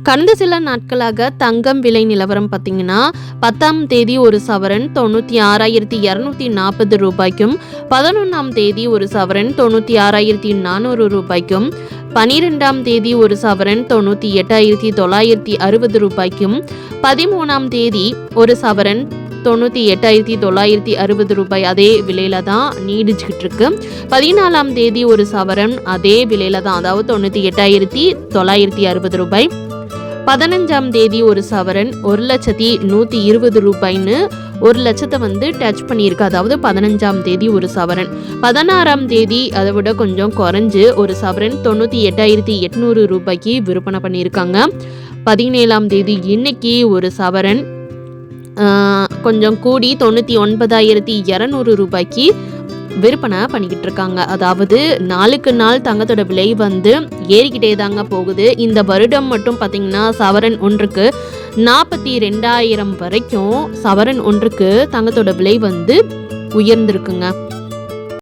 கடந்த சில நாட்களாக தங்கம் விலை நிலவரம் பார்த்தீங்கன்னா 10ஆம் தேதி ஒரு சவரன் 96,240 ரூபாய்க்கும், 11ஆம் தேதி ஒரு சவரன் 96,400 ரூபாய்க்கும், 12ஆம் தேதி ஒரு சவரன் 98,960 ரூபாய்க்கும், 13ஆம் தேதி ஒரு சவரன் 98,960 ரூபாய் அதே விலையில தான் நீடிச்சுக்கிட்டு இருக்கு. 14ஆம் தேதி ஒரு சவரன் அதே விலையில தான், அதாவது 98,960 ரூபாய். 15ஆம் தேதி ஒரு சவரன் 1,120 ரூபாய்ன்னு 1 லட்சத்தை டச் பண்ணியிருக்கு. அதாவது 15ஆம் தேதி ஒரு சவரன். 16ஆம் தேதி அதை விட கொஞ்சம் குறைஞ்சு ஒரு சவரன் 98,800 ரூபாய்க்கு விற்பனை பண்ணியிருக்காங்க. 17ஆம் தேதி இன்னைக்கு ஒரு சவரன் கொஞ்சம் கூடி 99,200 ரூபாய்க்கு விற்பனை பண்ணிக்கிட்டு இருக்காங்க. அதாவது நாளுக்கு நாள் தங்கத்தோட விலை ஏறிக்கிட்டே தாங்க போகுது. இந்த வருடம் மட்டும் பார்த்தீங்கன்னா சவரன் ஒன்றுக்கு 42,000 வரைக்கும் சவரன் ஒன்றுக்கு தங்கத்தோட விலை உயர்ந்திருக்குங்க.